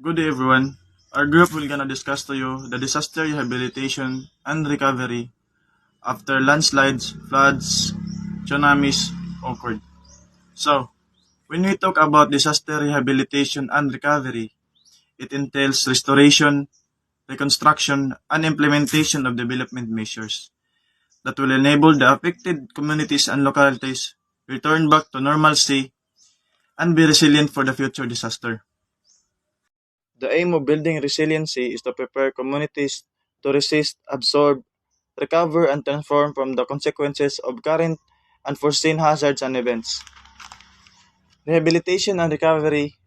Good day, everyone. Our group will gonna discuss to you the disaster rehabilitation and recovery after landslides, floods, tsunamis occurred. So, when we talk about disaster rehabilitation and recovery, it entails restoration, reconstruction, and implementation of development measures that will enable the affected communities and localities return back to normalcy and be resilient for the future disaster. The aim of building resiliency is to prepare communities to resist, absorb, recover, and transform from the consequences of current unforeseen hazards and events. Rehabilitation and recovery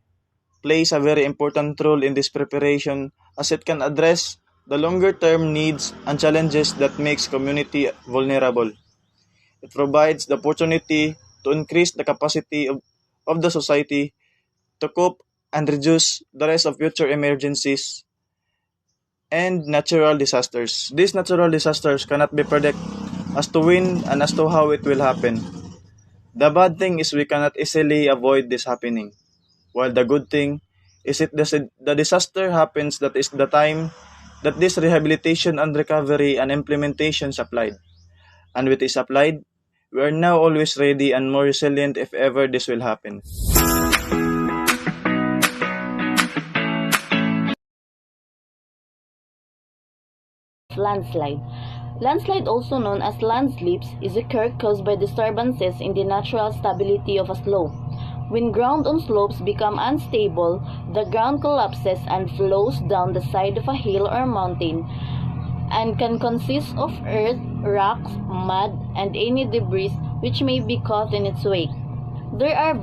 plays a very important role in this preparation as it can address the longer-term needs and challenges that makes community vulnerable. It provides the opportunity to increase the capacity of the society to cope and reduce the risk of future emergencies and natural disasters. These natural disasters cannot be predicted as to when and as to how it will happen. The bad thing is we cannot easily avoid this happening. While the good thing is the disaster happens, that is the time that this rehabilitation and recovery and implementation is applied. And with this applied, we are now always ready and more resilient if ever this will happen. Landslide. Landslide, also known as landslips, is a occur caused by disturbances in the natural stability of a slope. When ground on slopes become unstable, the ground collapses and flows down the side of a hill or mountain and can consist of earth, rocks, mud, and any debris which may be caught in its wake. There are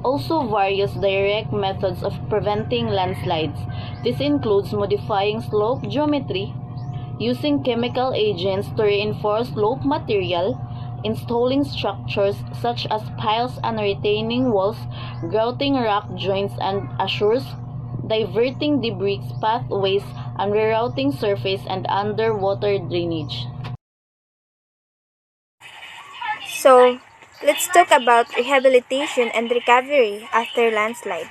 also various direct methods of preventing landslides. This includes modifying slope geometry, using chemical agents to reinforce slope material, installing structures such as piles and retaining walls, grouting rock joints and eshures, diverting debris pathways, and rerouting surface and underwater drainage. So, let's talk about rehabilitation and recovery after landslide.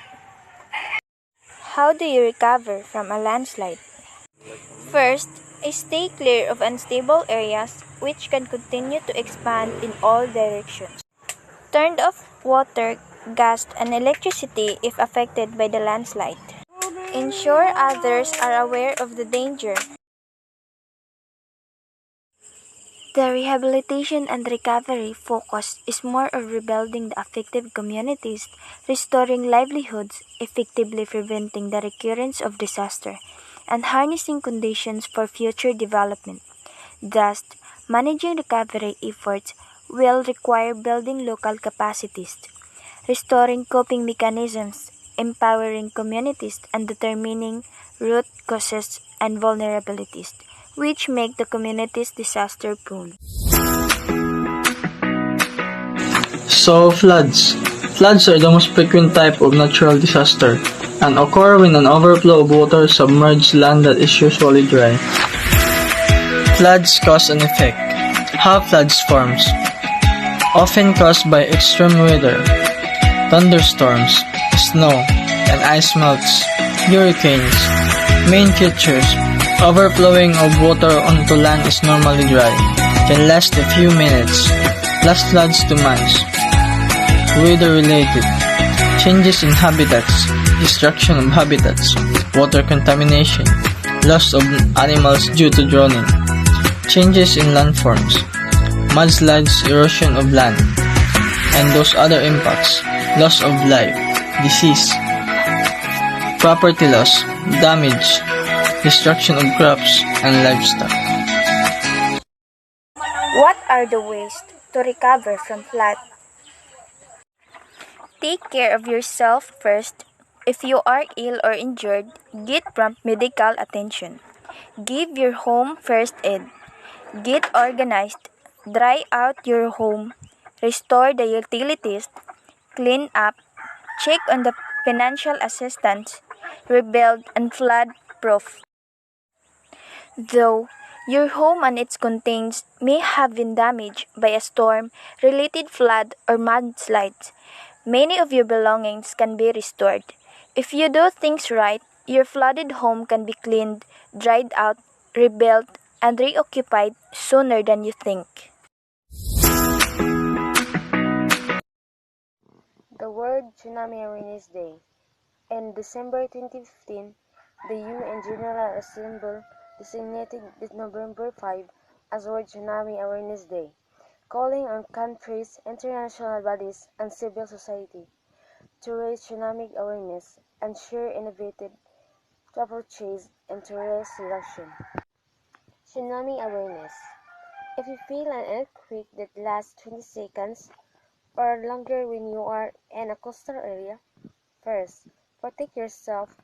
How do you recover from a landslide? First, stay clear of unstable areas which can continue to expand in all directions. Turn off water, gas, and electricity if affected by the landslide. Ensure others are aware of the danger. The rehabilitation and recovery focus is more of rebuilding the affected communities, restoring livelihoods, effectively preventing the recurrence of disaster, and harnessing conditions for future development. Thus, managing recovery efforts will require building local capacities, restoring coping mechanisms, empowering communities, and determining root causes and vulnerabilities, which make the communities disaster prone. So, floods. Floods are the most frequent type of natural disaster and occur when an overflow of water submerges land that is usually dry. Floods cause and effect. How floods forms. Often caused by extreme weather, thunderstorms, snow, and ice melts, hurricanes. Main features. Overflowing of water onto land is normally dry, can last a few minutes, last floods to months. Weather-related. Changes in habitats, destruction of habitats, water contamination, loss of animals due to drowning. Changes in landforms, mudslides, erosion of land, and those other impacts, loss of life, disease, property loss, damage, destruction of crops and livestock. What are the ways to recover from flood? Take care of yourself first. If you are ill or injured, get prompt medical attention. Give your home first aid. Get organized. Dry out your home. Restore the utilities. Clean up. Check on the financial assistance. Rebuild and flood proof. Though your home and its contents may have been damaged by a storm, related flood, or mudslides, many of your belongings can be restored. If you do things right, your flooded home can be cleaned, dried out, rebuilt, and reoccupied sooner than you think. The World Tsunami Awareness Day. In December 2015, the UN General Assembly designated November 5 as World Tsunami Awareness Day, calling on countries, international bodies, and civil society to raise tsunami awareness and share innovative approaches into risk reduction. Tsunami awareness. If you feel an earthquake that lasts 20 seconds or longer when you are in a coastal area, first, protect yourself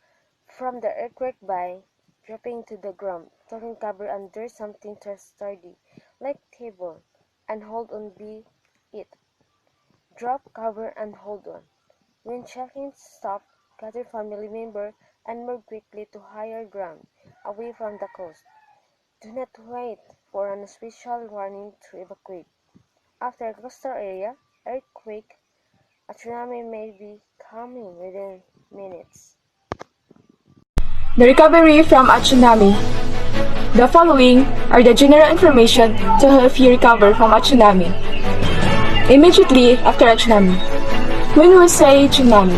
from the earthquake by dropping to the ground, tucking cover under something sturdy, like table, and hold on by it. Drop cover and hold on. When shaking stop, gather family member and move quickly to higher ground, away from the coast. Do not wait for an official warning to evacuate. After a coastal area earthquake, a tsunami may be coming within minutes. The recovery from a tsunami. The following are the general information to help you recover from a tsunami. Immediately after a tsunami. When we say tsunami,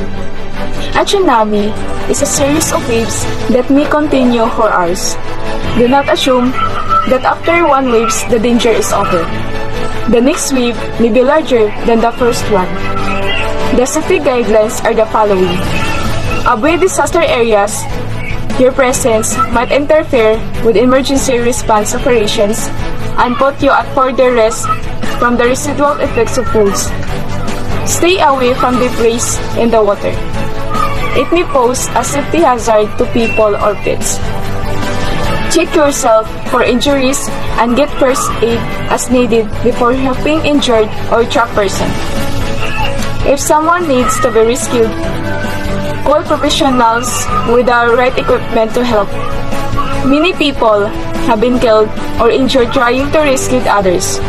a tsunami is a series of waves that may continue for hours. Do not assume that after one wave the danger is over. The next wave may be larger than the first one. The safety guidelines are the following. Avoid disaster areas. Your presence might interfere with emergency response operations and put you at further risk from the residual effects of floods. Stay away from debris in the water. It may pose a safety hazard to people or pets. Check yourself for injuries and get first aid as needed before helping injured or trapped person. If someone needs to be rescued, call professionals with the right equipment to help. Many people have been killed or injured trying to rescue others.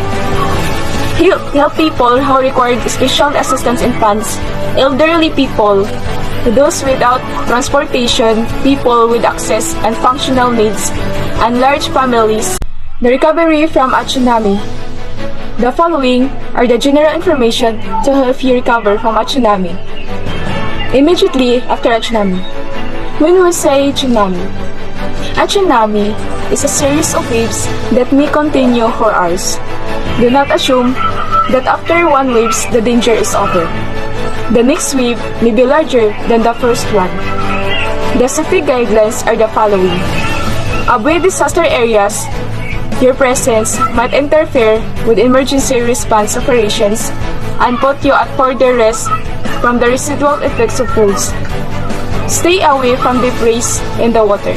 Help people who require special assistance in funds, elderly people, those without transportation, people with access and functional needs, and large families. The recovery from a tsunami. The following are the general information to help you recover from a tsunami. Immediately after a tsunami. When we say tsunami, a tsunami is a series of waves that may continue for hours. Do not assume that after one wave the danger is over. The next wave may be larger than the first one. The safety guidelines are the following. Avoid disaster areas. Your presence might interfere with emergency response operations and put you at further risk from the residual effects of floods. Stay away from debris in the water.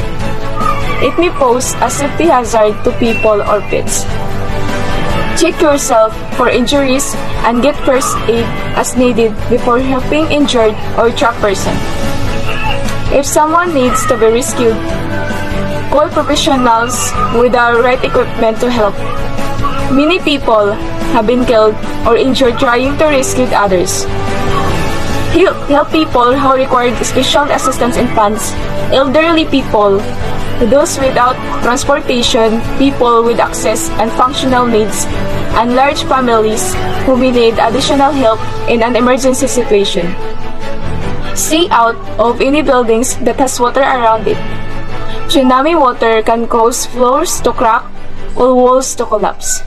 It may pose a safety hazard to people or pets. Check yourself for injuries and get first aid as needed before helping injured or trapped person. If someone needs to be rescued, call professionals with the right equipment to help. Many people have been killed or injured trying to rescue others. Help people who require special assistance in funds, elderly people, those without transportation, people with access and functional needs, and large families who may need additional help in an emergency situation. Stay out of any buildings that has water around it. Tsunami water can cause floors to crack or walls to collapse.